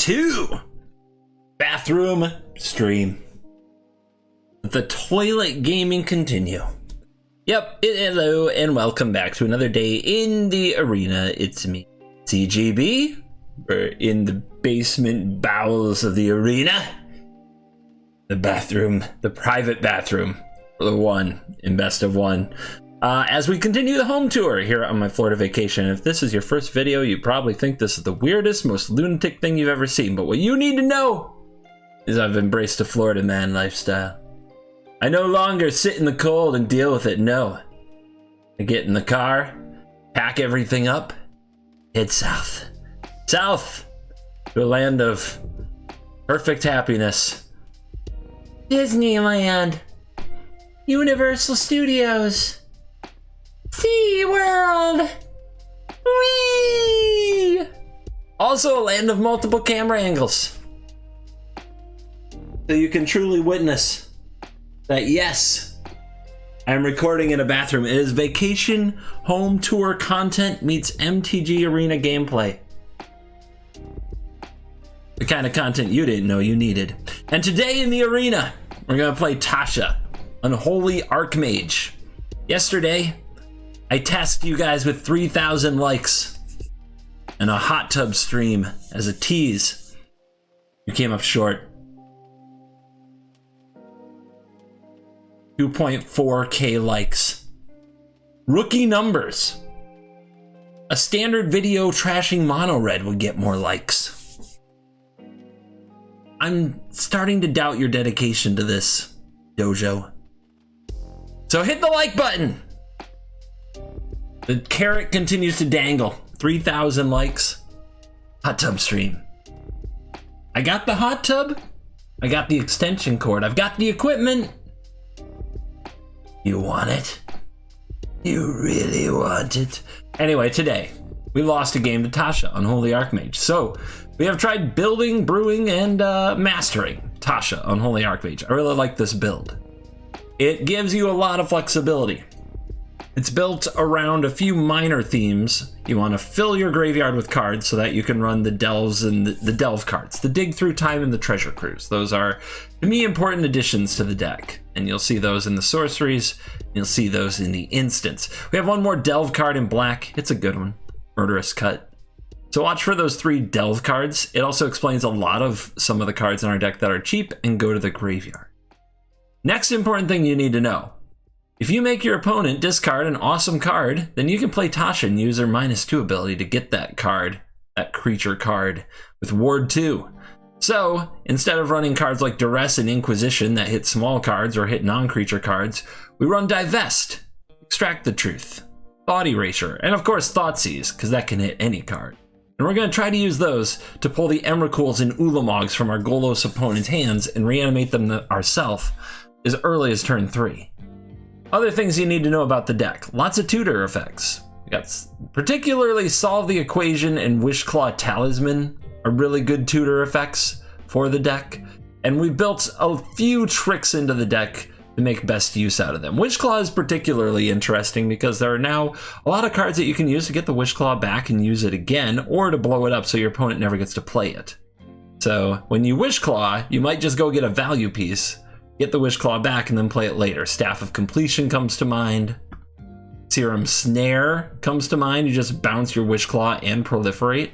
2 bathroom stream. The toilet gaming continue. Yep, hello and welcome back to another day in the arena. It's me, CGB. We're in the basement bowels of the arena. The bathroom, the private bathroom, for the one in best of one. As we continue the home tour here on my Florida vacation. If this is your first video, you probably think this is the weirdest, most lunatic thing you've ever seen. But what you need to know is I've embraced a Florida man lifestyle. I no longer sit in the cold and deal with it, no. I get in the car, pack everything up, head south. South to a land of perfect happiness. Disneyland, Universal Studios, SeaWorld, whee! Also a land of multiple camera angles. So you can truly witness that yes, I'm recording in a bathroom. It is vacation home tour content meets MTG arena gameplay. The kind of content you didn't know you needed. And today in the arena, we're gonna play Tasha, Unholy Archmage. Yesterday, I tasked you guys with 3,000 likes and a hot tub stream as a tease. You came up short. 2.4K likes. Rookie numbers. A standard video trashing mono red would get more likes. I'm starting to doubt your dedication to this, dojo. So hit the like button. The carrot continues to dangle. 3,000 likes. Hot tub stream. I got the hot tub. I got the extension cord. I've got the equipment. You want it? You really want it? Anyway, today we lost a game to Tasha, Unholy Archmage. So we have tried building, brewing, and mastering Tasha, Unholy Archmage. I really like this build. It gives you a lot of flexibility. It's built around a few minor themes. You want to fill your graveyard with cards so that you can run the delves and the delve cards, the dig through time and the treasure cruise. Those are, to me, important additions to the deck. And you'll see those in the sorceries. You'll see those in the instants. We have one more delve card in black. It's a good one. Murderous Cut. So watch for those 3 delve cards. It also explains a lot of some of the cards in our deck that are cheap and go to the graveyard. Next important thing you need to know. If you make your opponent discard an awesome card, then you can play Tasha and use her -2 ability to get that card, that creature card, with Ward 2. So, instead of running cards like Duress and Inquisition that hit small cards or hit non-creature cards, we run Divest, Extract the Truth, Thought Erasure, and of course Thoughtseize, because that can hit any card. And we're going to try to use those to pull the Emrakuls and Ulamogs from our Golos opponent's hands and reanimate them ourselves as early as turn 3. Other things you need to know about the deck. Lots of tutor effects. We got particularly Solve the Equation and Wishclaw Talisman are really good tutor effects for the deck. And we built a few tricks into the deck to make best use out of them. Wishclaw is particularly interesting because there are now a lot of cards that you can use to get the Wishclaw back and use it again, or to blow it up so your opponent never gets to play it. So when you Wishclaw, you might just go get a value piece, get the Wishclaw back, and then play it later. Staff of Completion comes to mind. Serum Snare comes to mind. You just bounce your Wishclaw and proliferate.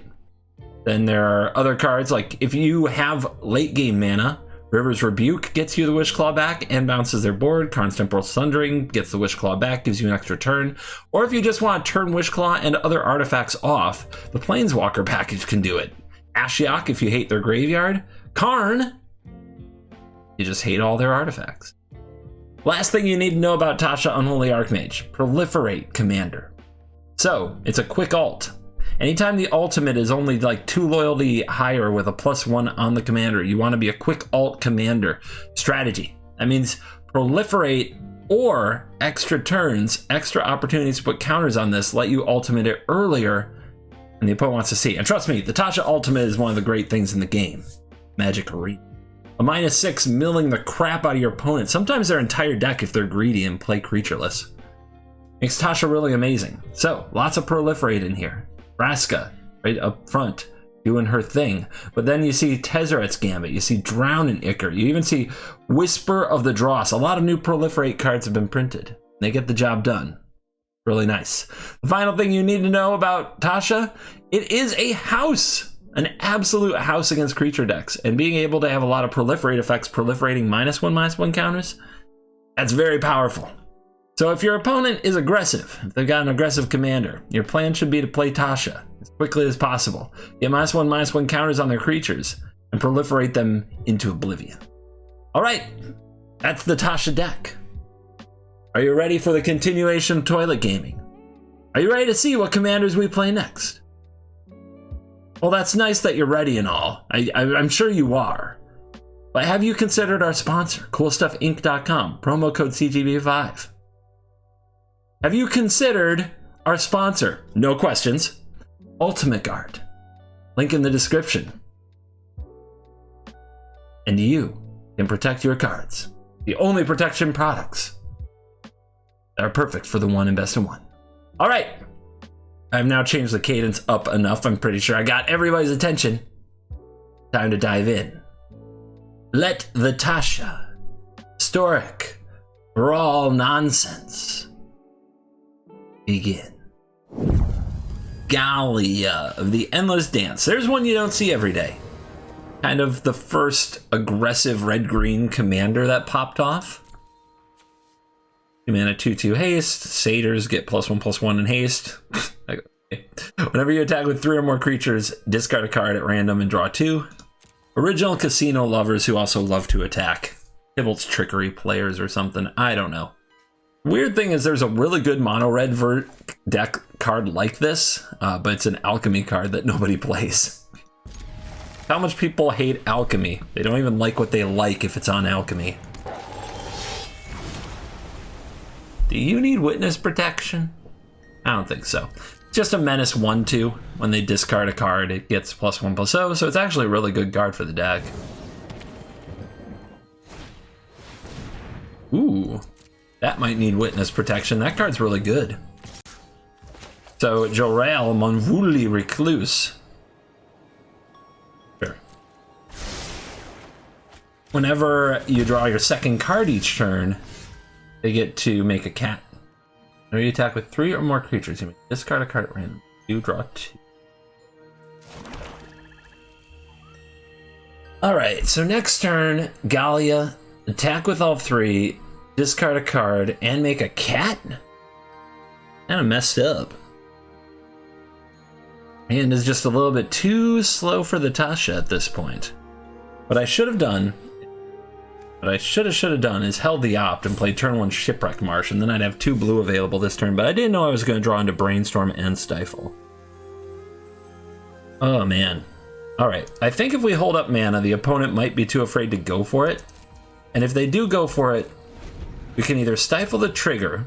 Then there are other cards, like if you have late game mana, River's Rebuke gets you the Wishclaw back and bounces their board. Karn's Temporal Sundering gets the Wishclaw back, gives you an extra turn. Or if you just want to turn Wishclaw and other artifacts off, the Planeswalker package can do it. Ashiok if you hate their graveyard. Karn, you just hate all their artifacts. Last thing you need to know about Tasha Unholy Archmage, Proliferate Commander. So, it's a quick ult. Anytime the ultimate is only like 2 loyalty higher with a +1 on the commander, you want to be a quick ult commander strategy. That means proliferate or extra turns, extra opportunities to put counters on this, let you ultimate it earlier than the opponent wants to see. And trust me, the Tasha ultimate is one of the great things in the game. Magic Arena. A -6 milling the crap out of your opponent, sometimes their entire deck if they're greedy and play creatureless. Makes Tasha really amazing. So, lots of proliferate in here. Vraska, right up front. doing her thing. But then you see Tezzeret's Gambit, you see Drown and Icar, you even see Whisper of the Dross. A lot of new Proliferate cards have been printed. They get the job done. Really nice. The final thing you need to know about Tasha, it is a house, an absolute house against creature decks. And being able to have a lot of Proliferate effects, proliferating -1/-1 counters, that's very powerful. So if your opponent is aggressive, if they've got an aggressive commander, your plan should be to play Tasha as quickly as possible. Get -1/-1 counters on their creatures and proliferate them into oblivion. All right, that's the Tasha deck. Are you ready for the continuation of toilet gaming? Are you ready to see what commanders we play next? Well, that's nice that you're ready and all. I'm sure you are. But have you considered our sponsor, CoolStuffInc.com, promo code CGB5? Have you considered our sponsor, no questions, Ultimate Guard? Link in the description. And you can protect your cards. The only protection products that are perfect for the one and best in one. All right, I've now changed the cadence up enough. I'm pretty sure I got everybody's attention. Time to dive in. Let the Tasha historic Brawl nonsense begin. Gallia of the Endless Dance. There's one you don't see every day. Kind of the first aggressive red-green commander that popped off. 2 mana 2/2 haste. Satyrs get +1/+1 in haste. Whenever you attack with 3 or more creatures, discard a card at random and draw 2. Original casino lovers who also love to attack. Tybalt's Trickery players or something. I don't know. Weird thing is there's a really good mono red deck card like this, but it's an alchemy card that nobody plays. How much people hate alchemy? They don't even like what they like if it's on alchemy. Do you need witness protection? I don't think so. Just a menace 1/2. When they discard a card, it gets +1/+0, so it's actually a really good card for the deck. Ooh. That might need witness protection. That card's really good. So, Jorel Monvuli Recluse. Sure. Whenever you draw your second card each turn, they get to make a cat. Whenever you attack with 3 or more creatures, you may discard a card at random. You draw 2. Alright, so next turn, Gallia, attack with all 3. Discard a card and make a cat? Kind of messed up. And is just a little bit too slow for the Tasha at this point. What I should have done, should have done is held the opt and played turn 1 Shipwreck Marsh, and then I'd have 2 blue available this turn, but I didn't know I was going to draw into Brainstorm and Stifle. Oh man. Alright, I think if we hold up mana, the opponent might be too afraid to go for it. And if they do go for it, we can either stifle the trigger,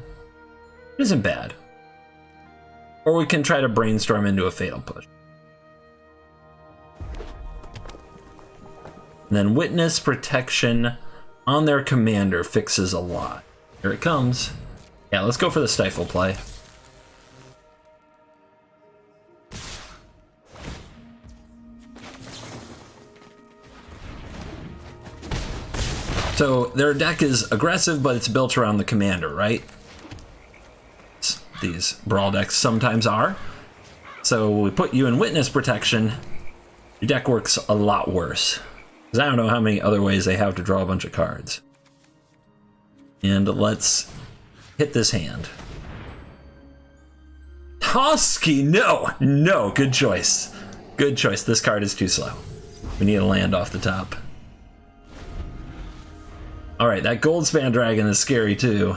it isn't bad, or we can try to brainstorm into a fatal push. And then witness protection on their commander fixes a lot. Here it comes. Yeah, let's go for the stifle play. So their deck is aggressive, but it's built around the commander, right? These Brawl decks sometimes are. So we put you in witness protection, your deck works a lot worse. Because I don't know how many other ways they have to draw a bunch of cards. And let's hit this hand. Toski, no, good choice. Good choice, this card is too slow. We need a land off the top. Alright, that Goldspan Dragon is scary too.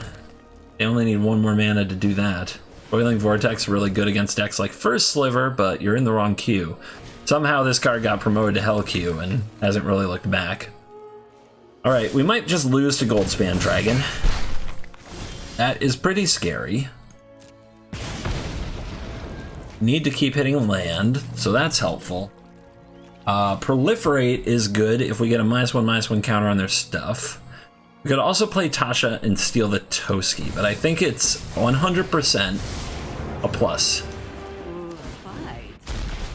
They only need 1 more mana to do that. Boiling Vortex, really good against decks like First Sliver, but you're in the wrong queue. Somehow this card got promoted to Hell queue and hasn't really looked back. Alright, we might just lose to Goldspan Dragon. That is pretty scary. Need to keep hitting land, so that's helpful. Proliferate is good if we get a -1/-1 counter on their stuff. We could also play Tasha and steal the Toski, but I think it's 100% a plus.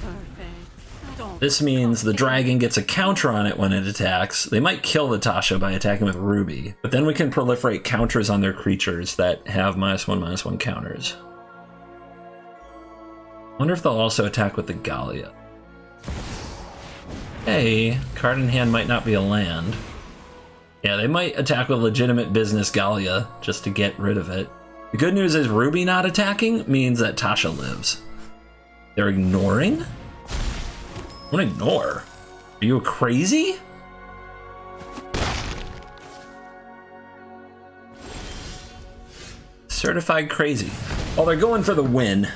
Perfect. This means the dragon gets a counter on it when it attacks. They might kill the Tasha by attacking with Ruby, but then we can proliferate counters on their creatures that have -1/-1 counters. Wonder if they'll also attack with the Gallia. Hey, card in hand might not be a land. Yeah, they might attack with legitimate business Gallia just to get rid of it. The good news is Ruby not attacking means that Tasha lives. They're ignoring? Don't ignore. Are you crazy? Certified crazy. Oh, they're going for the win.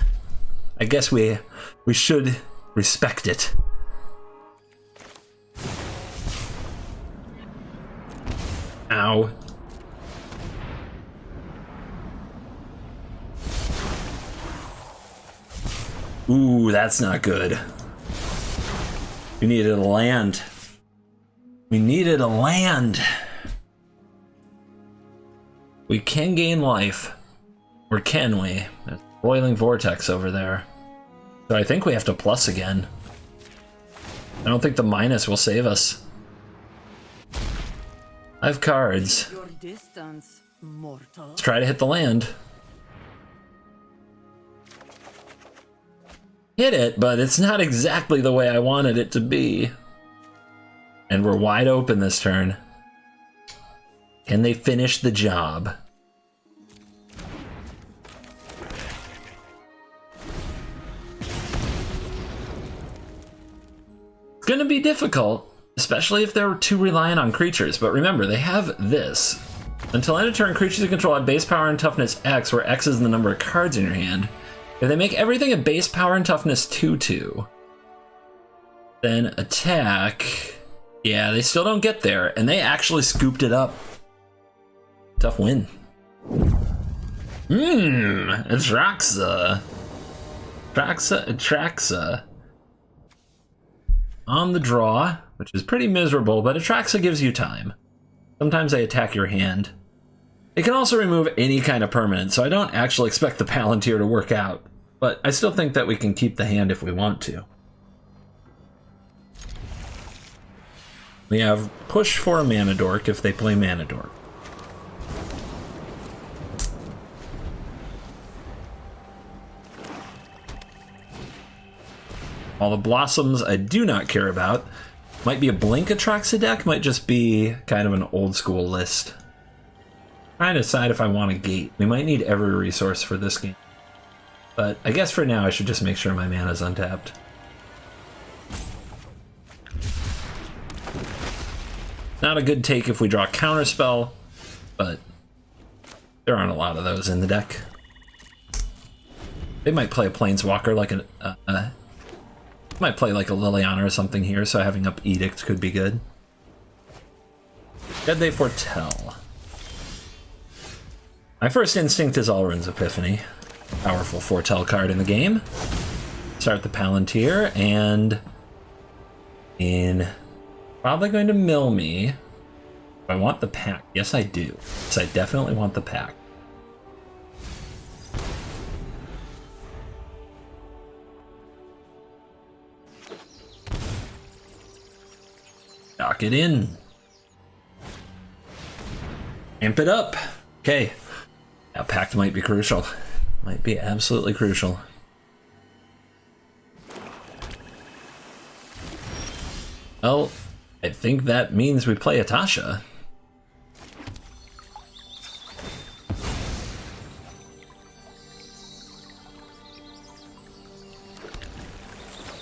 I guess we should respect it. Ow. Ooh, that's not good. We needed a land. We needed a land. We can gain life. Or can we? There's a boiling vortex over there. So I think we have to plus again. I don't think the minus will save us. I have cards. Your distance, mortal. Let's try to hit the land. Hit it, but it's not exactly the way I wanted it to be. And we're wide open this turn. Can they finish the job? It's gonna be difficult, especially if they're too reliant on creatures, but remember, they have this. Until end of turn, creatures you control have base power and toughness X, where X is the number of cards in your hand. If they make everything a base power and toughness 2/2, then attack. Yeah, they still don't get there, and they actually scooped it up. Tough win. Atraxa. Atraxa. On the draw, which is pretty miserable, but Atraxa gives you time. Sometimes they attack your hand. It can also remove any kind of permanent, so I don't actually expect the Palantir to work out. But I still think that we can keep the hand if we want to. We have push for a mana dork if they play mana dork. All the blossoms I do not care about. Might be a Blink Atraxa deck, might just be kind of an old school list. Trying to decide if I want a gate. We might need every resource for this game. But I guess for now I should just make sure my mana's untapped. Not a good take if we draw Counterspell, but there aren't a lot of those in the deck. They might play a Planeswalker like might play like a Liliana or something here, so having up Edict could be good. Did they foretell? My first instinct is Alrund's Epiphany. Powerful foretell card in the game. Start the Palantir, and probably going to mill me. Do I want the pack? Yes, I do. Yes, I definitely want the pack. Knock it in. Amp it up. Okay. Now pact might be crucial. Might be absolutely crucial. Well, I think that means we play a Tasha.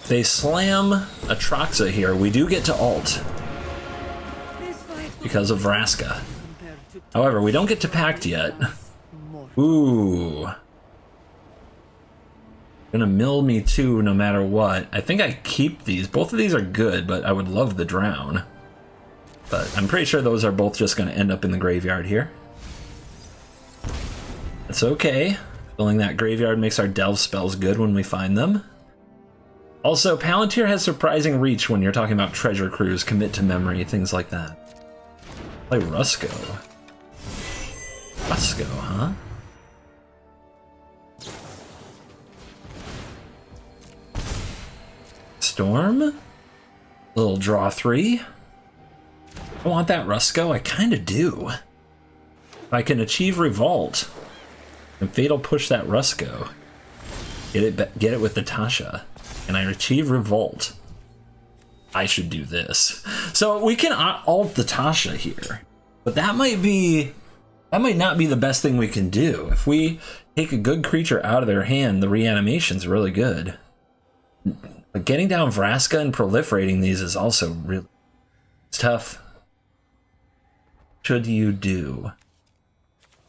They slam Atraxa here. We do get to ult because of Vraska. However, we don't get to pact yet. Ooh. Gonna mill me too no matter what. I think I keep these. Both of these are good, but I would love the drown. But I'm pretty sure those are both just gonna end up in the graveyard here. That's okay. Filling that graveyard makes our delve spells good when we find them. Also, Palantir has surprising reach when you're talking about treasure cruise, commit to memory, things like that. Play Rusko. Rusko, huh? Storm? Little draw 3. I want that Rusko. I kind of do. If I can achieve Revolt and Fatal push that Rusko, get it with the Tasha, and I achieve Revolt, I should do this. So we can alt the Tasha here, but that might not be the best thing we can do. If we take a good creature out of their hand, the reanimation's really good. But getting down Vraska and proliferating these is also really tough. Should you do?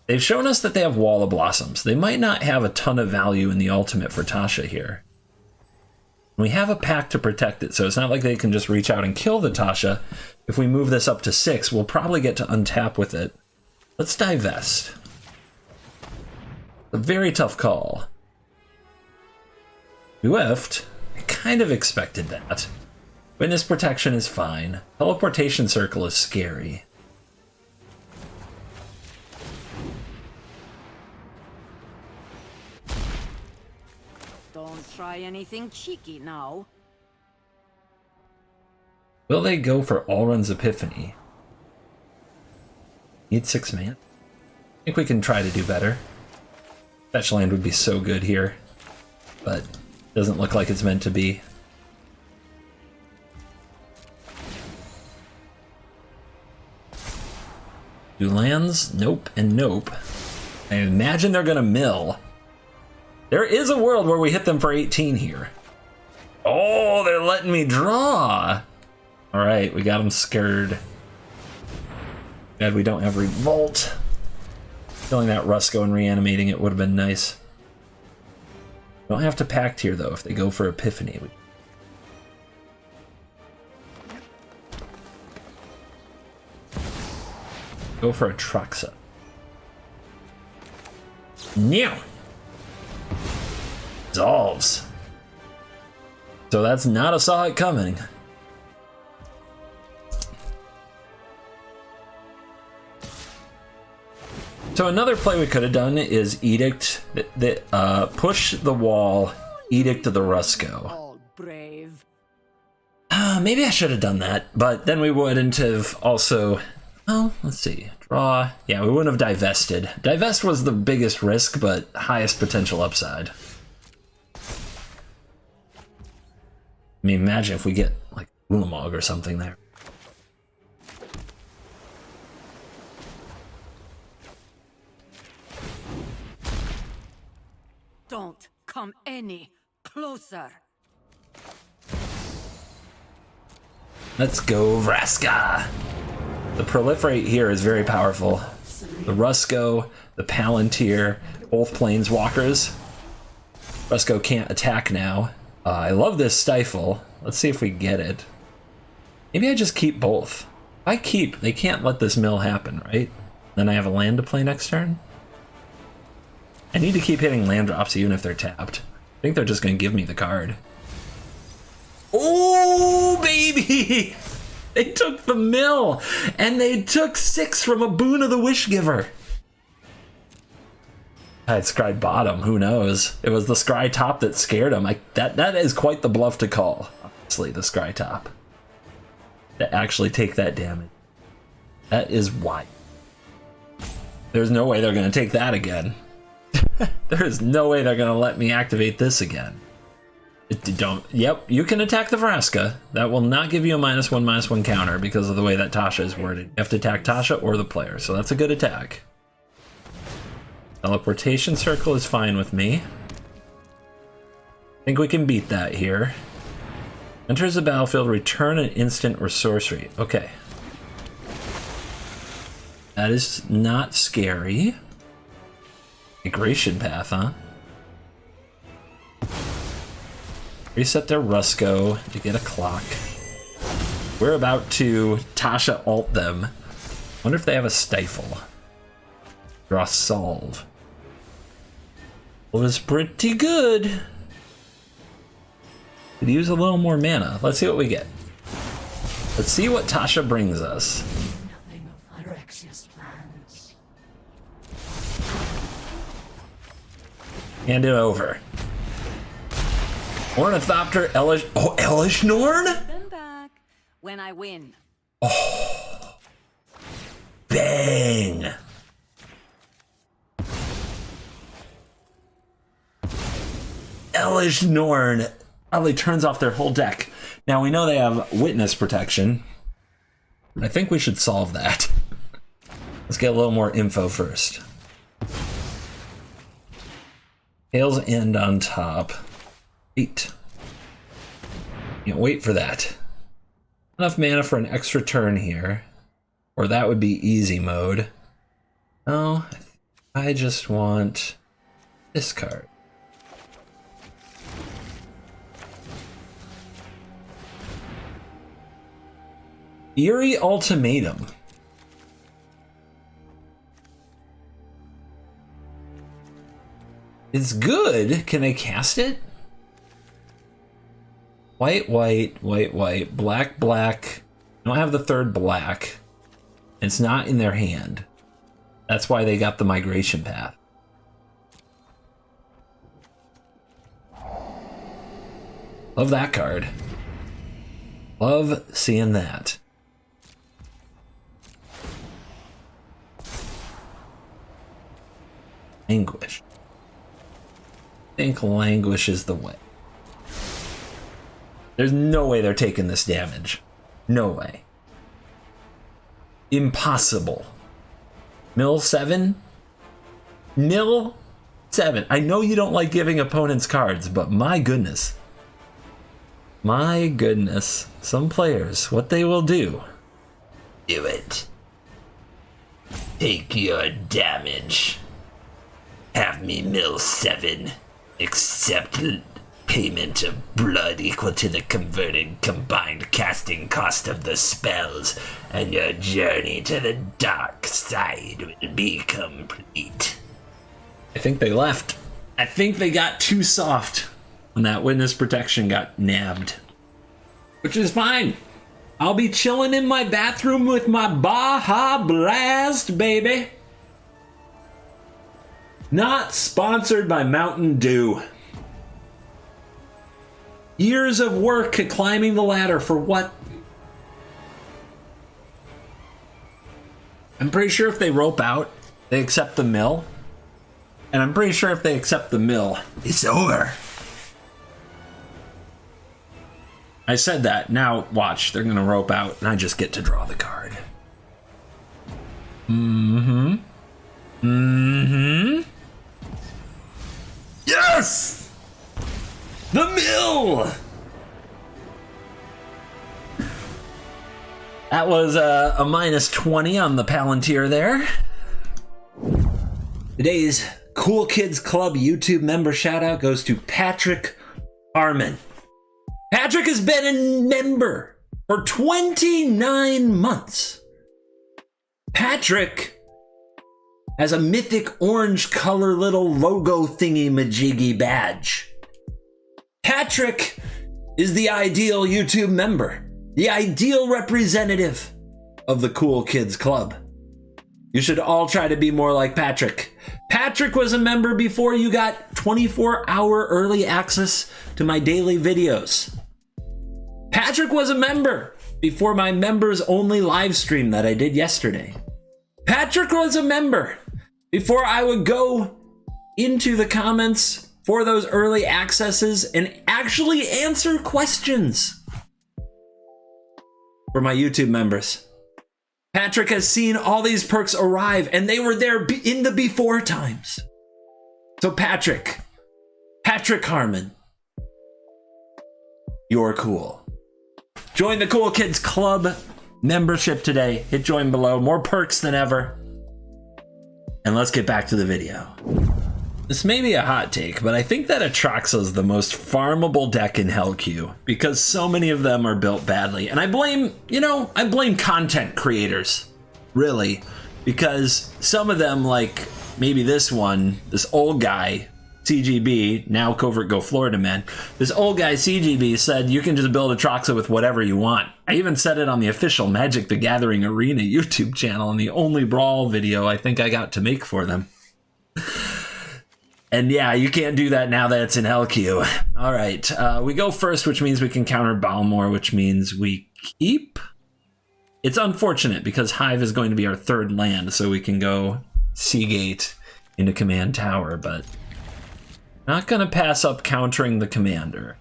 They've shown us that they have Wall of Blossoms. They might not have a ton of value in the ultimate for Tasha here. We have a pack to protect it, so it's not like they can just reach out and kill the Tasha. If we move this up to 6, we'll probably get to untap with it. Let's divest. A very tough call. We whiffed. I kind of expected that. Witness protection is fine. Teleportation circle is scary. Don't try anything cheeky now. Will they go for Alrund's Epiphany? Need 6 mana. I think we can try to do better. Fetch land would be so good here, but doesn't look like it's meant to be. Do lands? Nope and nope. I imagine they're gonna mill. There is a world where we hit them for 18 here. Oh, they're letting me draw. All right, we got them scared. Glad we don't have Revolt. Killing that Rusko and reanimating it would have been nice. Don't have to pact here though if they go for Epiphany. Go for Atraxa. Now. Dissolves. So that's not a saw it coming. So another play we could have done is Edict, push the wall, Edict to the Rusko. All brave. Maybe I should have done that, but then we wouldn't have also, well, let's see, draw. Yeah, we wouldn't have divested. Divest was the biggest risk, but highest potential upside. I mean, imagine if we get like Ulamog or something there. Don't come any closer. Let's go, Vraska. The proliferate here is very powerful. The Rusko, the Palantir, both planeswalkers. Rusko can't attack now. I love this Stifle. Let's see if we get it. Maybe I just keep both. If I keep, they can't let this mill happen, right? Then I have a land to play next turn. I need to keep hitting land drops even if they're tapped. I think they're just going to give me the card. Oh, baby! They took the mill, and they took 6 from a Boon of the Wishgiver. I had scryed bottom, who knows? It was the scry top that scared him. That is quite the bluff to call, honestly, the scry top. To actually take that damage. That is why. There's no way they're going to take that again. There is no way they're going to let me activate this again. Yep, you can attack the Vraska. That will not give you a -1/-1 counter because of the way that Tasha is worded. You have to attack Tasha or the player, so that's a good attack. Teleportation circle is fine with me. I think we can beat that here. Enters the battlefield, return an instant or sorcery. Okay. That is not scary. Migration path, huh? Reset their Rusko to get a clock. We're about to Tasha alt them. Wonder if they have a Stifle. Draw solve. Well, it's pretty good. Could use a little more mana. Let's see what we get. Let's see what Tasha brings us. Nothing of Atraxa's plans. Hand it over. Ornithopter, Elish... Oh, Elish Norn? Them back. when I win. Bang! Elish Norn probably turns off their whole deck. Now we know they have witness protection. I think we should solve that. Let's get a little more info first. Tail's End on top. 8. Can't wait for that. Enough mana for an extra turn here. Or that would be easy mode. No, I just want this card. Eerie Ultimatum. It's good. Can I cast it? White, white, white, white, black, black. I don't have the third black. It's not in their hand. That's why they got the migration path. Love that card. Love seeing that. Languish. I think Languish is the way. There's no way they're taking this damage. No way. Impossible. Mill 7? Mill 7. I know you don't like giving opponents cards, but my goodness. My goodness. Some players, what they will do. Do it. Take your damage. Have me mill 7. Accept payment of blood equal to the converted combined casting cost of the spells, and your journey to the dark side will be complete. I think they left. I think they got too soft when that witness protection got nabbed. Which is fine. I'll be chilling in my bathroom with my Baja Blast, baby. Not sponsored by Mountain Dew. Years of work at climbing the ladder for what? I'm pretty sure if they rope out, they accept the mill. And I'm pretty sure if they accept the mill, it's over. I said that. Now watch, they're gonna rope out and I just get to draw the card. Mm-hmm. Mm-hmm. Yes! The mill! That was a -20 on the Palantir there. Today's Cool Kids Club YouTube member shout out goes to Patrick Harmon. Patrick has been a member for 29 months. Patrick has a mythic orange color little logo thingy majiggy badge. Patrick is the ideal YouTube member, the ideal representative of the Cool Kids Club. You should all try to be more like Patrick. Patrick was a member before you got 24-hour early access to my daily videos. Patrick was a member before my members only live stream that I did yesterday. Patrick was a member before I would go into the comments for those early accesses and actually answer questions for my YouTube members. Patrick has seen all these perks arrive and they were there in the before times. So Patrick Harmon, you're cool. Join the Cool Kids Club membership today. Hit join below. More perks than ever. And let's get back to the video. This may be a hot take, but I think that Atraxa is the most farmable deck in Hellq because so many of them are built badly. And I blame content creators, really, because some of them, like maybe this one, this old guy, CGB, now CovertGo Florida Man, this old guy CGB said you can just build Atraxa with whatever you want. I even said it on the official Magic the Gathering Arena YouTube channel in the only Brawl video I think I got to make for them. And yeah, you can't do that now that it's in Hellq. All right, we go first, which means we can counter Balmor, which means we keep. It's unfortunate because Hive is going to be our third land, so we can go Seagate into Command Tower, but not going to pass up countering the Commander.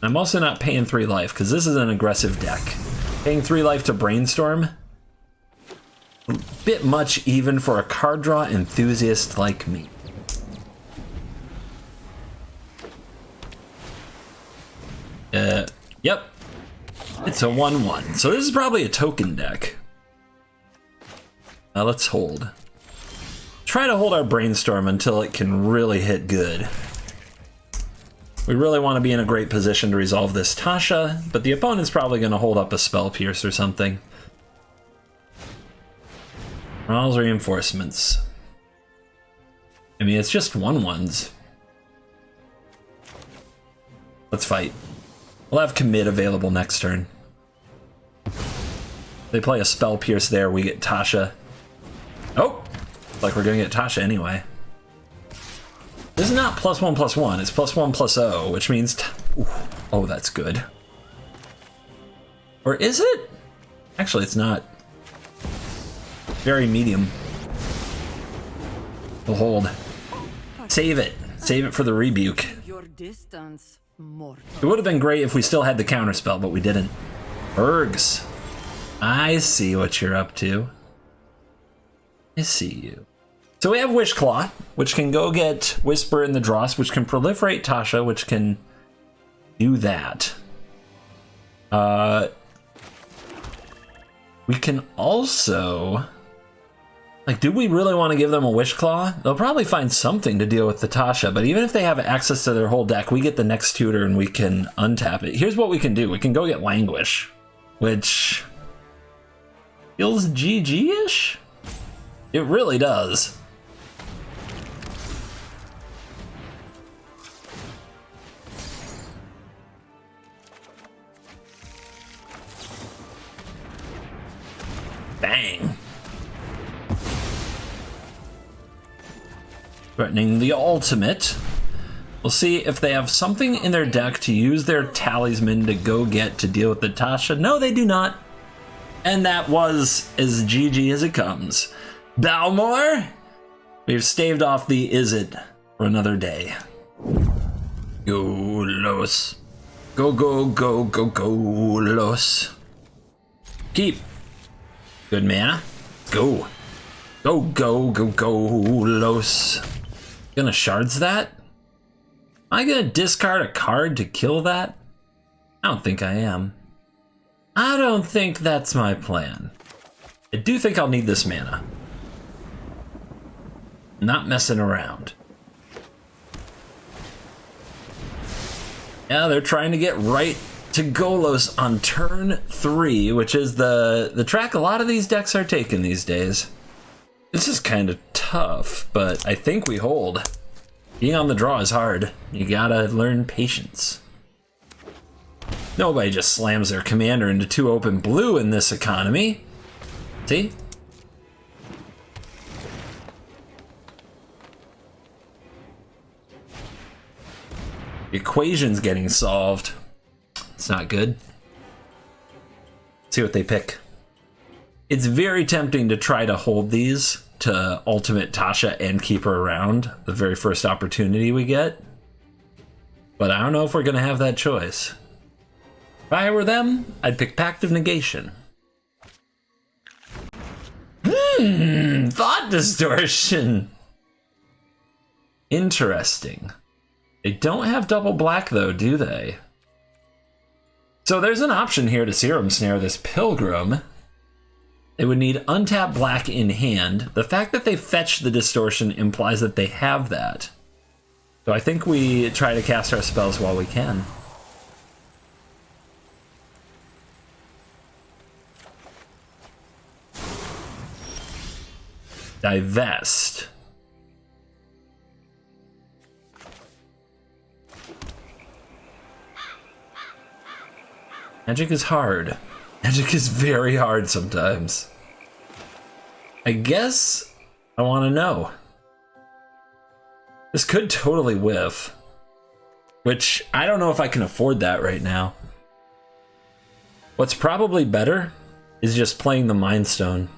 I'm also not paying 3 life, because this is an aggressive deck. Paying 3 life to Brainstorm, a bit much even for a card draw enthusiast like me. Yep. It's a 1/1. So this is probably a token deck. Let's hold. Try to hold our Brainstorm until it can really hit good. We really want to be in a great position to resolve this Tasha, but the opponent's probably going to hold up a Spell Pierce or something. Rawls Reinforcements. I mean, it's just 1/1s. Let's fight. We'll have Commit available next turn. They play a Spell Pierce there, we get Tasha. Oh! Like we're gonna get Tasha anyway. This is not +1/+1, it's +1/+0, which means... oh, that's good. Or is it? Actually, it's not. Very medium. We'll hold. Save it. Save it for the rebuke. Your distance, mortal. It would have been great if we still had the counterspell, but we didn't. Ergs. I see what you're up to. I see you. So we have Wishclaw, which can go get Whisper in the Dross, which can proliferate Tasha, which can do that. We can also... like, do we really want to give them a Wishclaw? They'll probably find something to deal with the Tasha, but even if they have access to their whole deck, we get the next tutor and we can untap it. Here's what we can do. We can go get Languish, which feels GG-ish? It really does. Bang. Threatening the ultimate. We'll see if they have something in their deck to use their talisman to go get to deal with the Tasha. No, they do not. And that was as GG as it comes. Balmor, we've staved off the is it for another day. Golos. Go, go, go, go, Golos. Keep. Good mana. Go. Go, go, go, Golos. Gonna shards that? Am I gonna discard a card to kill that? I don't think I am. I don't think that's my plan. I do think I'll need this mana. Not messing around. Yeah, they're trying to get right to Golos on turn 3, which is the track a lot of these decks are taking these days. This is kind of tough, but I think we hold. Being on the draw is hard. You gotta learn patience. Nobody just slams their commander into 2 open blue in this economy. See? The equation's getting solved. It's not good. Let's see what they pick. It's very tempting to try to hold these to ultimate Tasha and keep her around the very first opportunity we get. But I don't know if we're gonna have that choice. If I were them, I'd pick Pact of Negation. Thought distortion. Interesting. They don't have double black though, do they? So there's an option here to Serum Snare this Pilgrim. They would need untapped black in hand. The fact that they fetch the distortion implies that they have that. So I think we try to cast our spells while we can. Divest. Magic is hard. Magic is very hard sometimes. I guess I want to know. This could totally whiff. Which, I don't know if I can afford that right now. What's probably better is just playing the Mind Stone.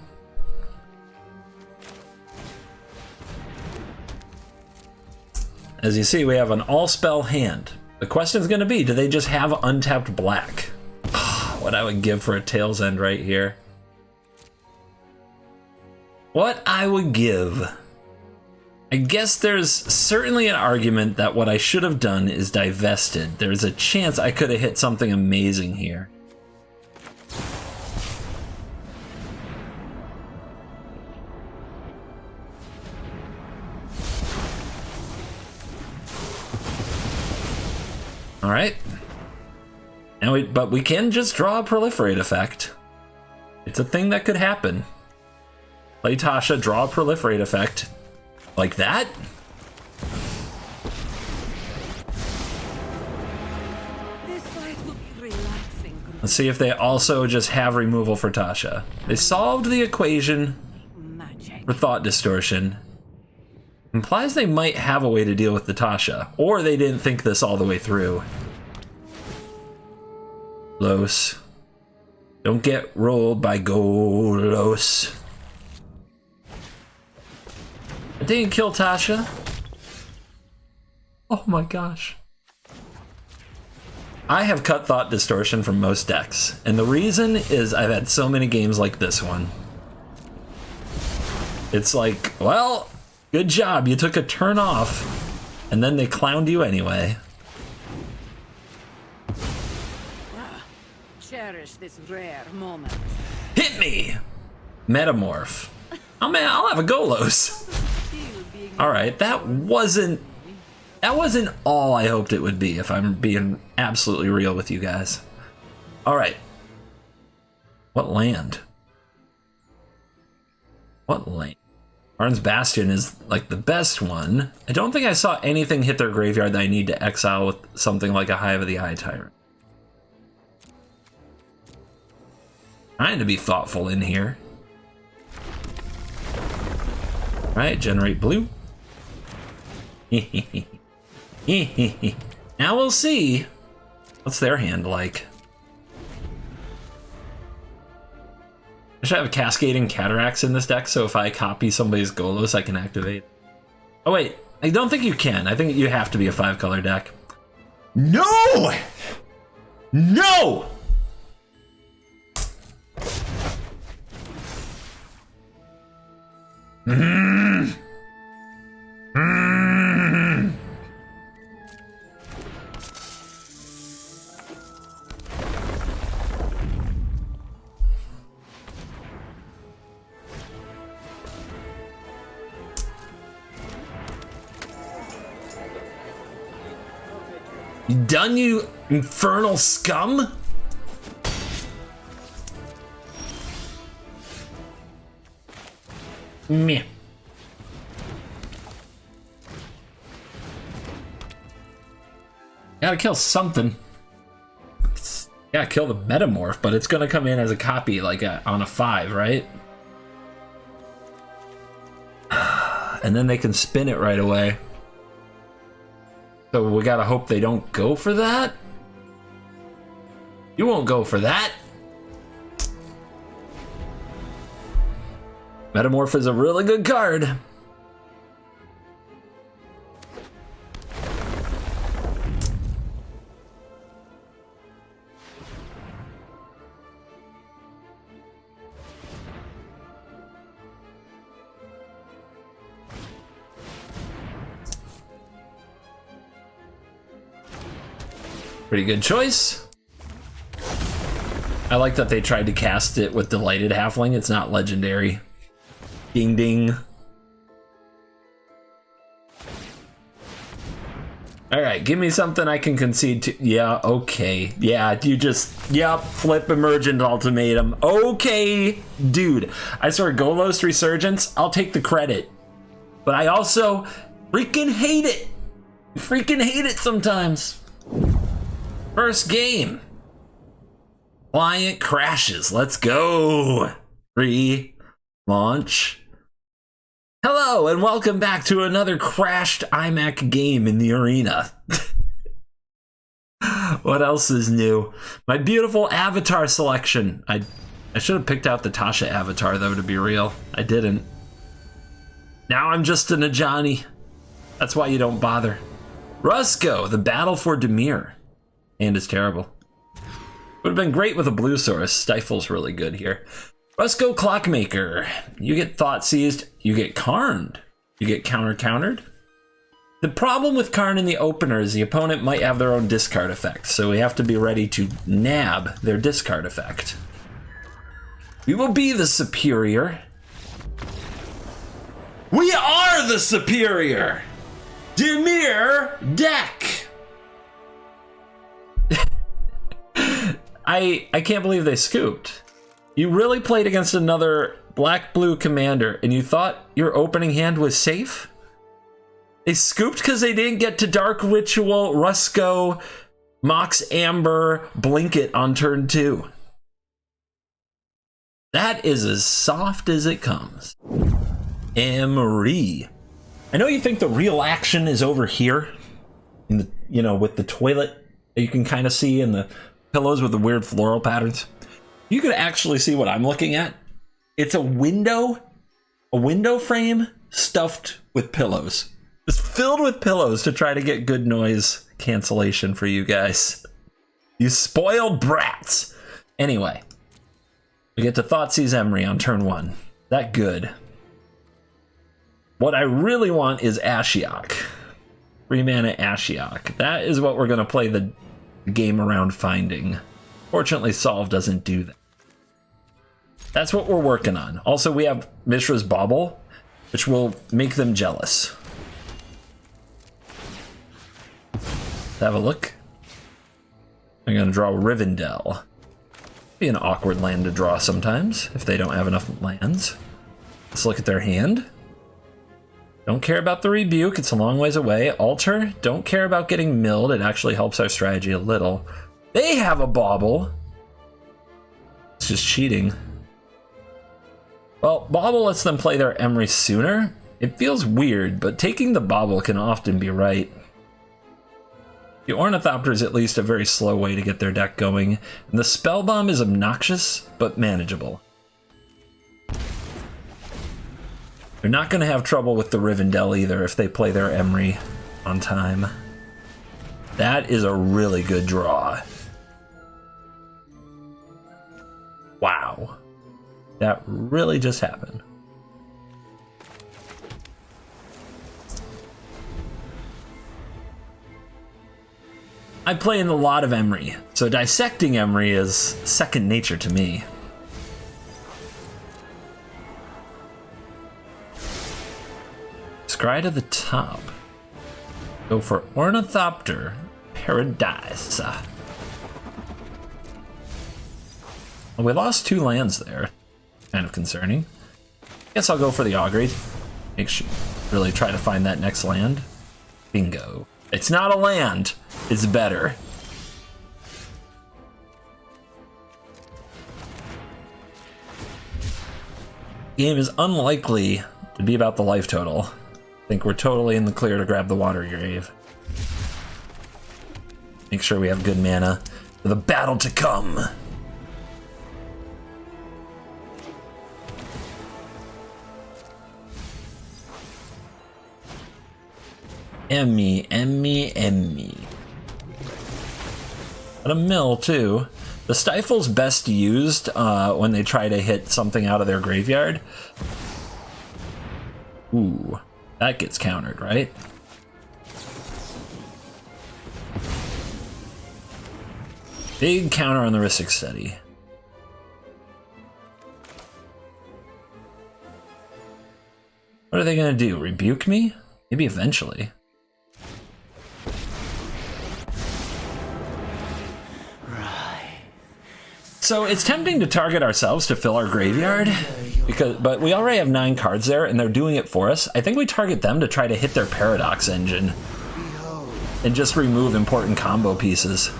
As you see, we have an all-spell hand. The question is going to be, do they just have untapped black? What I would give for a Tail's End right here. What I would give. I guess there's certainly an argument that what I should have done is divested. There's a chance I could have hit something amazing here. All right. Now but we can just draw a Proliferate effect. It's a thing that could happen. Play Tasha, draw a Proliferate effect. Like that? This fight will be relaxing. Let's see if they also just have removal for Tasha. They solved the equation Magic. for Thought Distortion. Implies they might have a way to deal with the Tasha, or they didn't think this all the way through. Golos. Don't get rolled by Golos. It didn't kill Tasha. Oh my gosh. I have cut Thought Distortion from most decks, and the reason is I've had so many games like this one. It's like, well, good job, you took a turn off, and then they clowned you anyway. Cherish this rare moment. Hit me! Metamorph. Oh man, I'll have a Golos. Alright, that wasn't all I hoped it would be, if I'm being absolutely real with you guys. Alright. What land? What land? Arn's Bastion is like the best one. I don't think I saw anything hit their graveyard that I need to exile with something like a Hive of the Eye Tyrant. Trying to be thoughtful in here. Alright, generate blue. Now we'll see. What's their hand like? I should have Cascading Cataracts in this deck, so if I copy somebody's Golos, I can activate. Oh wait, I don't think you can. I think you have to be a 5-color deck. No! No! You done, you infernal scum? Meh. Gotta kill something. Gotta kill the Metamorph, but it's gonna come in as a copy, like on a 5, right? And then they can spin it right away. So we gotta hope they don't go for that. You won't go for that. Metamorph is a really good card. Pretty good choice. I like that they tried to cast it with Delighted Halfling. It's not legendary. Ding ding. Alright, give me something I can concede to. Yeah, okay. Yeah, you just, yep, flip Emergent Ultimatum. Okay, dude. I swear, Golos Resurgence, I'll take the credit. But I also freaking hate it. Freaking hate it sometimes. First game. Client crashes. Let's go. Launch. Hello and welcome back to another crashed iMac game in the arena. What else is new? My beautiful avatar selection. I should have picked out the Tasha avatar, though, to be real. I didn't. Now I'm just an Ajani. That's why you don't bother. Rusko, the battle for Demir. And is terrible. Would have been great with a blue source. Stifle's really good here. Rusko Clockmaker. You get Thought Seized. You get Karned. You get countered. The problem with Karn in the opener is the opponent might have their own discard effect, so we have to be ready to nab their discard effect. We will be the superior. We are the superior! Demir deck! I can't believe they scooped. You really played against another black-blue commander and you thought your opening hand was safe? They scooped because they didn't get to Dark Ritual, Rusko, Mox Amber, Blinket on turn 2. That is as soft as it comes. Emry. I know you think the real action is over here, in the, you know, with the toilet that you can kind of see and the pillows with the weird floral patterns. You could actually see what I'm looking at. It's a window frame stuffed with pillows. It's filled with pillows to try to get good noise cancellation for you guys. You spoiled brats. Anyway, we get to Thoughtseize Emry on turn 1. That good. What I really want is Ashiok. 3-mana Ashiok. That is what we're going to play the game around finding. Fortunately, Solve doesn't do that. That's what we're working on. Also, we have Mishra's Bauble, which will make them jealous. Let's have a look. I'm going to draw Rivendell. Be an awkward land to draw sometimes if they don't have enough lands. Let's look at their hand. Don't care about the Rebuke, it's a long ways away. Altar, don't care about getting milled, it actually helps our strategy a little. They have a Bauble. It's just cheating. Well, Bauble lets them play their Emry sooner. It feels weird, but taking the Bauble can often be right. The Ornithopter is at least a very slow way to get their deck going, and the Spell Bomb is obnoxious, but manageable. They're not going to have trouble with the Rivendell either if they play their Emry on time. That is a really good draw. Wow. That really just happened. I play in a lot of Emry, so dissecting Emry is second nature to me. Scry to the top. Go for Ornithopter Paradise. Well, we lost 2 lands there. Kind of concerning. Guess I'll go for the Augury. Make sure really try to find that next land. Bingo. It's not a land. It's better. Game is unlikely to be about the life total. I think we're totally in the clear to grab the Water Grave. Make sure we have good mana for the battle to come. Emmy. But a mill too. The Stifle's best used when they try to hit something out of their graveyard. Ooh, that gets countered, right? Big counter on the Rhystic Study. What are they gonna do? Rebuke me? Maybe eventually. So it's tempting to target ourselves to fill our graveyard, but we already have 9 cards there and they're doing it for us. I think we target them to try to hit their Paradox Engine and just remove important combo pieces.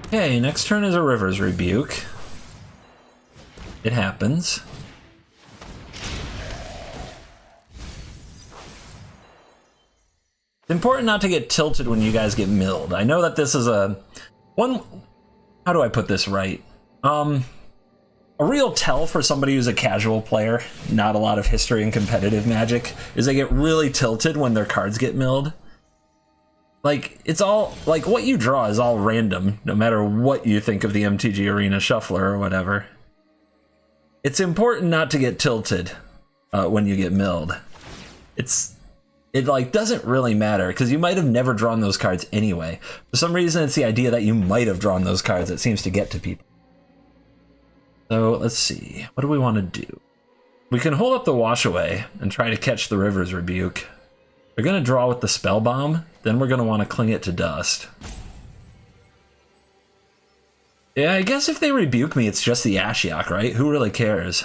Okay, next turn is a River's Rebuke. It happens. important not to get tilted when you guys get milled. I know that this is a one. How do I put this right? A real tell for somebody who's a casual player, not a lot of history in competitive Magic, is they get really tilted when their cards get milled. Like, it's all, like, what you draw is all random, no matter what you think of the MTG Arena Shuffler or whatever. It's important not to get tilted when you get milled. It like doesn't really matter because you might have never drawn those cards anyway. For some reason, it's the idea that you might have drawn those cards that seems to get to people. So let's see, what do we want to do? We can hold up the Wash Away and try to catch the River's Rebuke. We're going to draw with the Spell Bomb, then we're going to want to cling it to dust. Yeah, I guess if they rebuke me, it's just the Ashiok, right? Who really cares?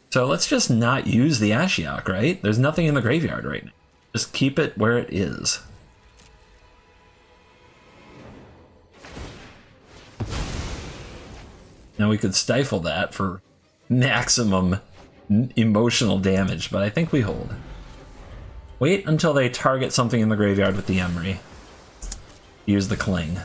So let's just not use the Ashiok, right? There's nothing in the graveyard right now. Just keep it where it is. Now we could stifle that for maximum emotional damage, but I think we hold. Wait until they target something in the graveyard with the Emry. Use the Cling.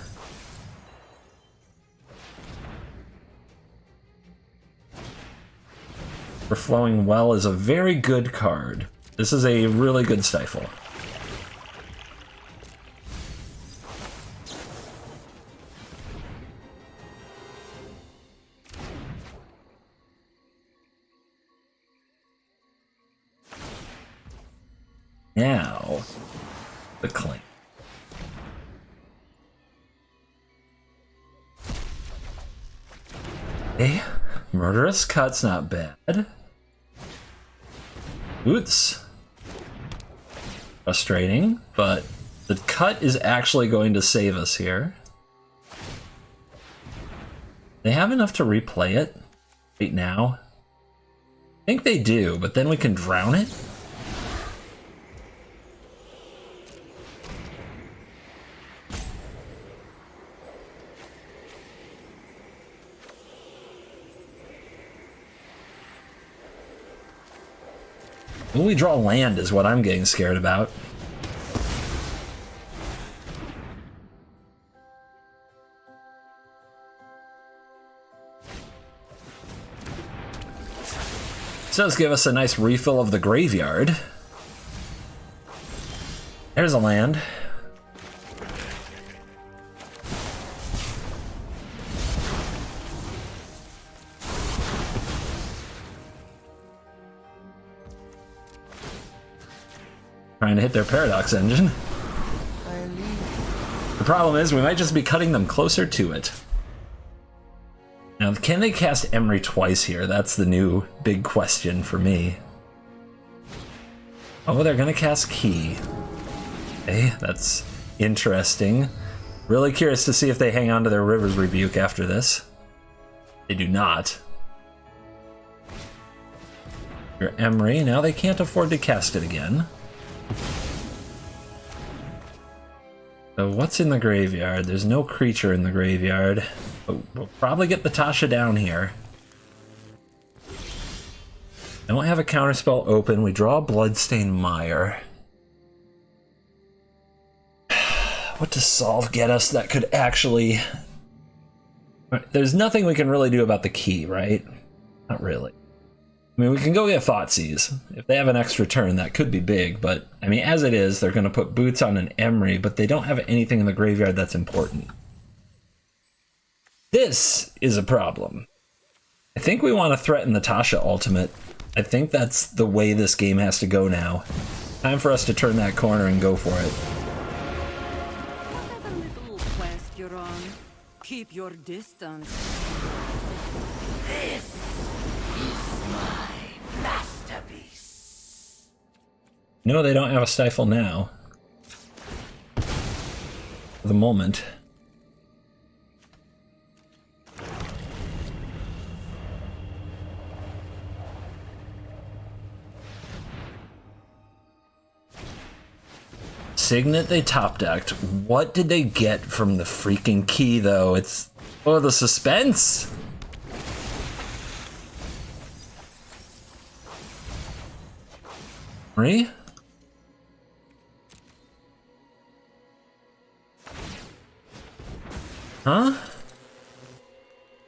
Overflowing Well is a very good card. This is a really good stifle. Now, the Cling. Okay, Murderous Cut's not bad. Boots. Frustrating, but the cut is actually going to save us here. They have enough to replay it right now. I think they do, but then we can drown it. When we draw land is what I'm getting scared about. This does give us a nice refill of the graveyard. There's a land. Trying to hit their Paradox Engine. The problem is we might just be cutting them closer to it. Now, can they cast Emry twice here? That's the new big question for me. Oh, they're gonna cast Key. Okay, that's interesting. Really curious to see if they hang on to their River's Rebuke after this. They do not. Your Emry, now they can't afford to cast it again. So what's in the graveyard? There's no creature in the graveyard. But we'll probably get the Tasha down here. Don't have a counterspell open. We draw a Bloodstained Mire. What does Solve get us that could actually... There's nothing we can really do about the Key, right? Not really. I mean, we can go get Thoughtseize. If they have an extra turn, that could be big, but, I mean, as it is, they're going to put Boots on an Emry, but they don't have anything in the graveyard that's important. This is a problem. I think we want to threaten the Tasha ultimate. I think that's the way this game has to go now. Time for us to turn that corner and go for it. Whatever little quest you're on, keep your distance. This is my masterpiece. No, they don't have a Stifle now. For the moment. Signet they top decked. What did they get from the freaking Key though? It's... oh, the suspense! Emry? Huh?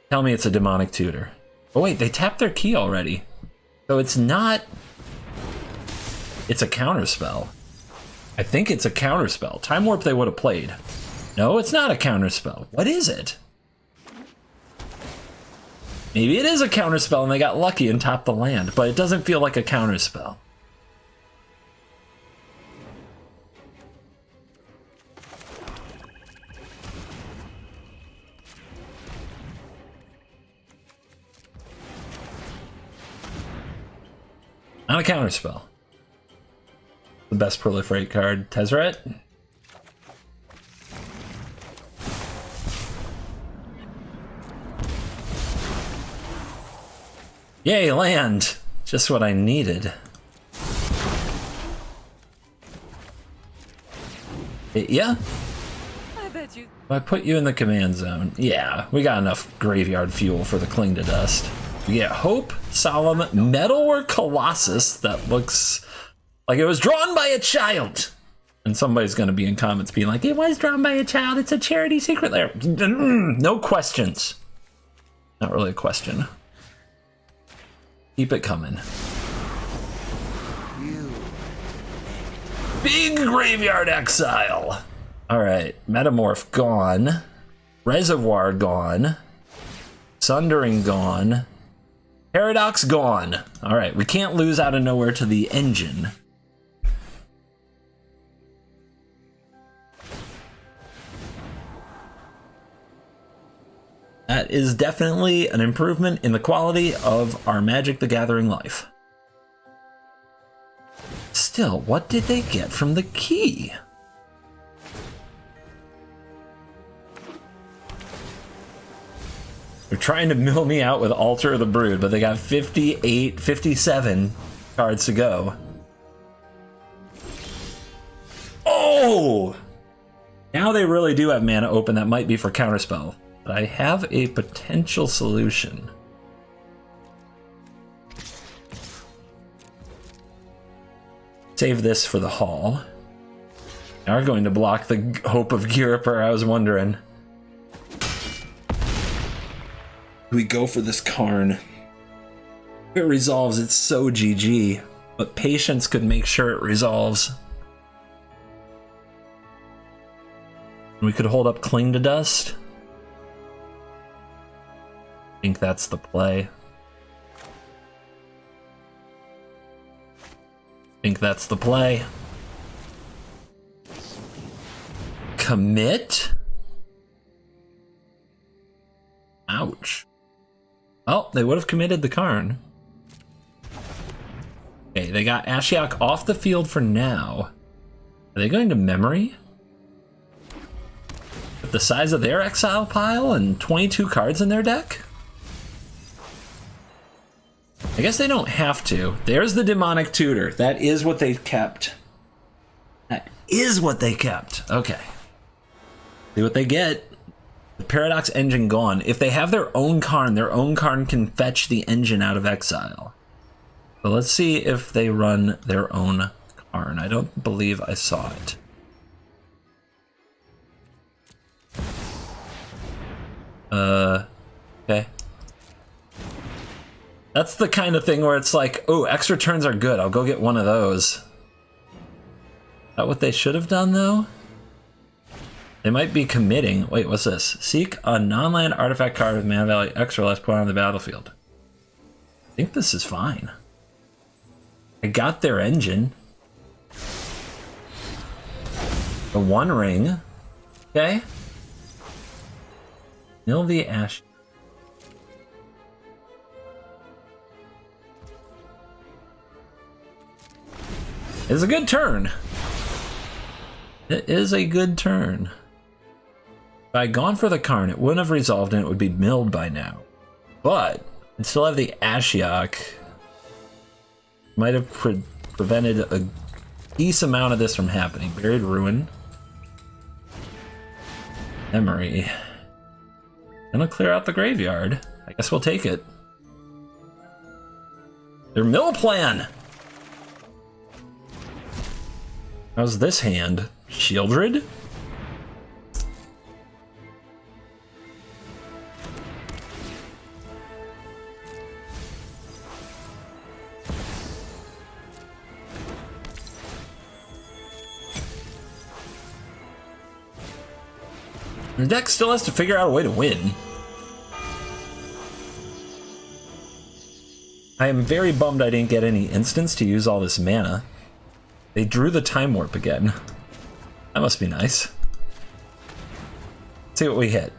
Tell me it's a demonic tutor. Oh wait, they tapped their key already. So it's not... It's a counterspell. I think it's a counterspell. Time Warp they would have played. No, it's not a counterspell. What is it? Maybe it is a counterspell and they got lucky and tapped the land, but it doesn't feel like a counterspell. Not a counterspell. The best proliferate card, Tezzeret. Yay, land! Just what I needed. Yeah? I bet you. I put you in the command zone. Yeah, we got enough graveyard fuel for the Cling to Dust. We get Hope, Solemn, Metal, or Colossus that looks like it was drawn by a child. And somebody's going to be in comments being like, it was drawn by a child, it's a charity secret lair. No questions. Not really a question. Keep it coming. Big Graveyard Exile. Alright, Metamorph gone. Reservoir gone. Sundering gone. Paradox gone. Alright, we can't lose out of nowhere to the engine. That is definitely an improvement in the quality of our Magic the Gathering life. Still, what did they get from the key? They're trying to mill me out with Altar of the Brood, but they got 58, 57 cards to go. Oh! Now they really do have mana open that might be for Counterspell. But I have a potential solution. Save this for the hall. Now we're going to block the Hope of Ghirapur, I was wondering. We go for this Karn. If it resolves, it's so GG. But patience could make sure it resolves. We could hold up Cling to Dust. I think that's the play. Commit? Ouch. Oh, they would have committed the Karn. Okay, they got Ashiok off the field for now. Are they going to Memory? With the size of their exile pile and 22 cards in their deck? I guess they don't have to. There's the Demonic Tutor. That is what they kept. Okay. See what they get. The Paradox Engine gone. If they have their own Karn can fetch the engine out of exile. So let's see if they run their own Karn. I don't believe I saw it. Okay. That's the kind of thing where it's like, oh, extra turns are good. I'll go get one of those. Is that what they should have done, though? They might be committing. Wait, what's this? Seek a non-land artifact card with mana value extra less put on the battlefield. I think this is fine. I got their engine. The One Ring. Okay. Mill the Ash. It's a good turn. It is a good turn. If I had gone for the Karn, it wouldn't have resolved and it would be milled by now. But I'd still have the Ashiok. Might have prevented a decent amount of this from happening. Buried Ruin. Emry. Gonna clear out the graveyard. I guess we'll take it. Their mill plan! How's this hand? Shieldred? The deck still has to figure out a way to win. I am very bummed I didn't get any instants to use all this mana. They drew the Time Warp again. That must be nice. Let's see what we hit.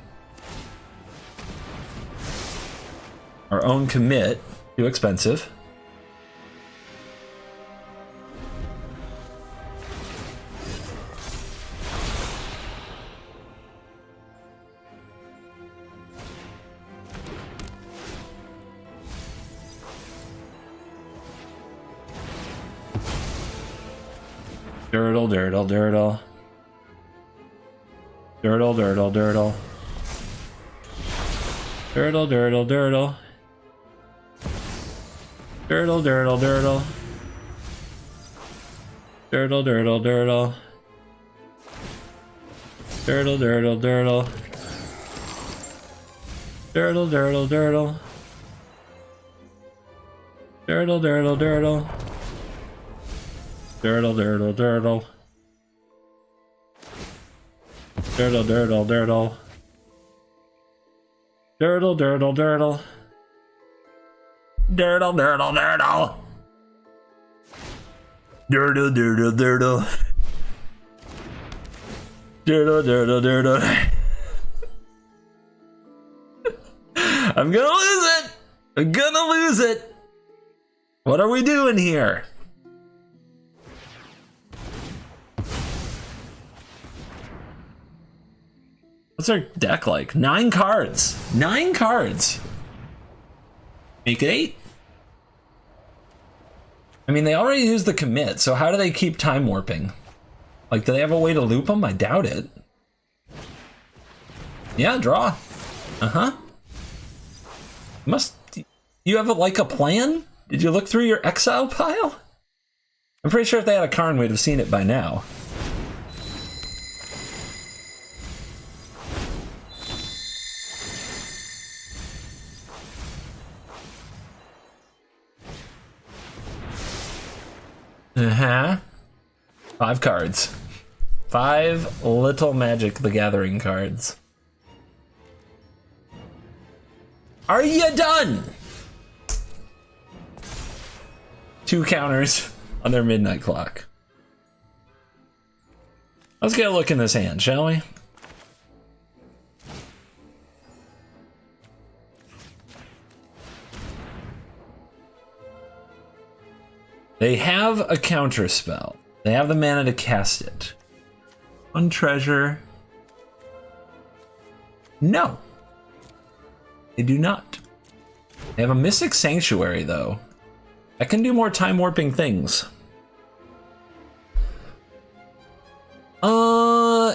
Our own commit. Too expensive. Dirtle, dirtle, dirtle. Dirtle, dirtle, dirtle. Dirtle, dirtle, dirtle. Dirtle, dirtle, dirtle. Dirtle, dirtle, dirtle. Dirtle, dirtle, dirtle. Dirtle, dirtle, dirtle. Dirtle, dirtle, dirtle. Dirtle, dirtle, dirtle. Dirtle, dirtle, dirtle. Dirtle, dirtle, dirtle. Dirtle, dirtle, dirtle. Dirtle, dirtle, dirtle. Dirtle, dirtle, dirtle. I'm gonna lose it! I'm gonna lose it! What are we doing here? What's our deck like? 9 cards. 9 cards. Make it 8. I mean, they already used the commit, so how do they keep time warping? Like, do they have a way to loop them? I doubt it. Yeah, draw. Uh-huh. You have like a plan? Did you look through your exile pile? I'm pretty sure if they had a Karn, we'd have seen it by now. Uh-huh. 5 cards. 5 little Magic the Gathering cards. Are you done? 2 counters on their midnight clock. Let's get a look in this hand, shall we? They have a counter spell. They have the mana to cast it. 1 treasure. No. They do not. They have a Mystic Sanctuary, though. That can do more time warping things.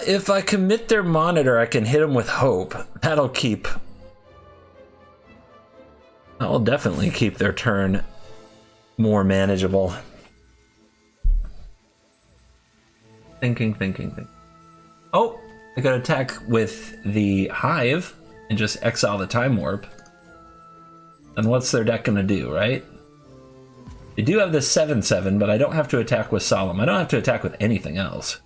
If I commit their monitor, I can hit them with Hope. That'll keep... That will definitely keep their turn more manageable. Thinking. Oh, I could attack with the Hive and just exile the Time Warp. And what's their deck gonna do, right? They do have this 7/7, but I don't have to attack with Solemn. I don't have to attack with anything else.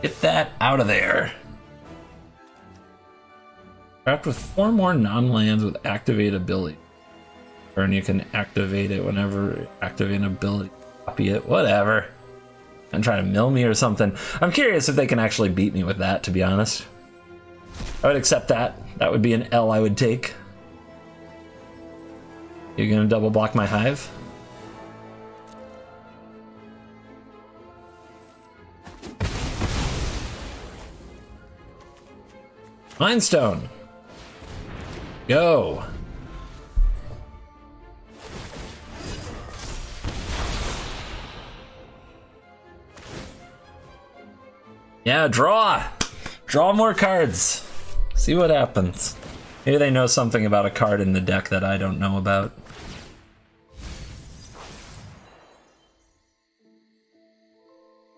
Get that out of there. Trapped with 4 more non-lands with activate ability. Turn, you can activate it whenever activate an ability. Copy it, whatever. And try to mill me or something. I'm curious if they can actually beat me with that, to be honest. I would accept that. That would be an L I would take. You're gonna double block my Hive? Mind Stone. Go. Yeah, draw. Draw more cards. See what happens. Maybe they know something about a card in the deck that I don't know about.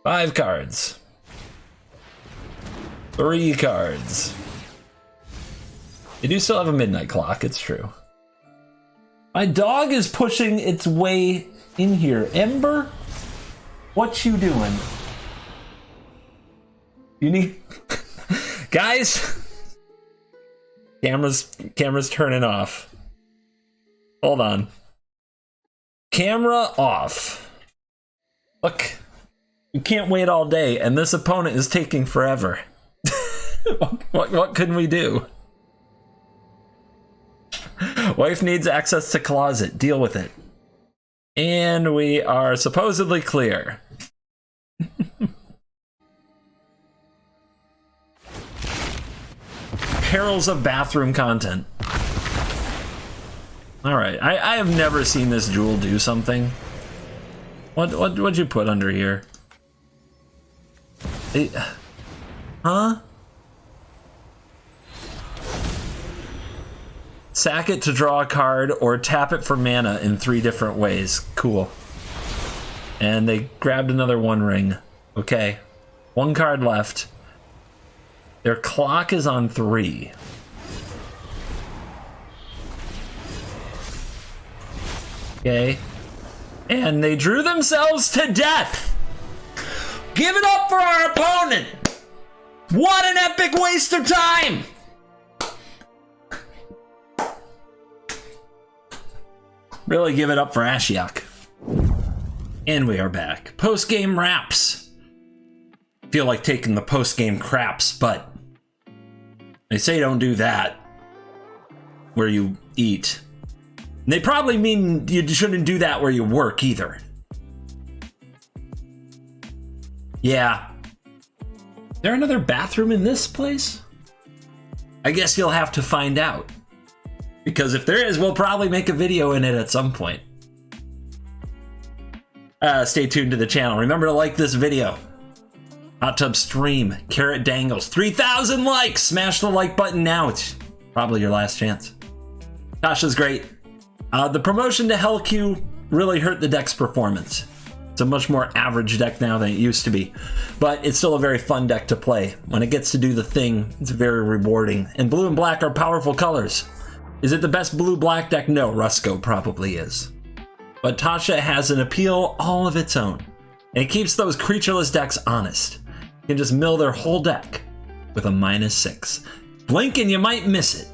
5 cards. 3 cards. They do still have a midnight clock, it's true. My dog is pushing its way in here. Ember, what you doing? You need... Guys! Camera's turning off. Hold on. Camera off. Look, you can't wait all day, and this opponent is taking forever. What can we do? Wife needs access to closet. Deal with it. And we are supposedly clear. Perils of bathroom content. Alright, I have never seen this jewel do something. What'd you put under here? Huh? Sack it to draw a card or tap it for mana in 3 different ways. Cool. And they grabbed another 1 ring. Okay. 1 card left. Their clock is on 3. Okay. And they drew themselves to death. Give it up for our opponent. What an epic waste of time. Really give it up for Ashiok. And we are back. Post-game wraps. Feel like taking the post-game craps, but they say don't do that where you eat. And they probably mean you shouldn't do that where you work either. Yeah. Is there another bathroom in this place? I guess you'll have to find out. Because if there is, we'll probably make a video in it at some point. Stay tuned to the channel. Remember to like this video. Hot Tub Stream, Carrot Dangles, 3,000 likes! Smash the like button now. It's probably your last chance. Tasha's great. The promotion to Hell Q really hurt the deck's performance. It's a much more average deck now than it used to be. But it's still a very fun deck to play. When it gets to do the thing, it's very rewarding. And blue and black are powerful colors. Is it the best blue-black deck? No, Rusko probably is. But Tasha has an appeal all of its own. And it keeps those creatureless decks honest. You can just mill their whole deck with a -6. Blink and you might miss it.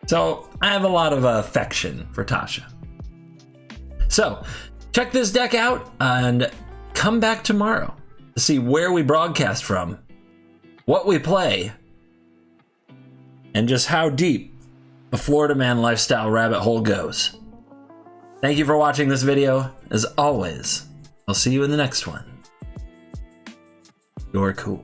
So I have a lot of affection for Tasha. So check this deck out and come back tomorrow to see where we broadcast from, what we play, and just how deep the Florida Man lifestyle rabbit hole goes. Thank you for watching this video. As always, I'll see you in the next one. You're cool.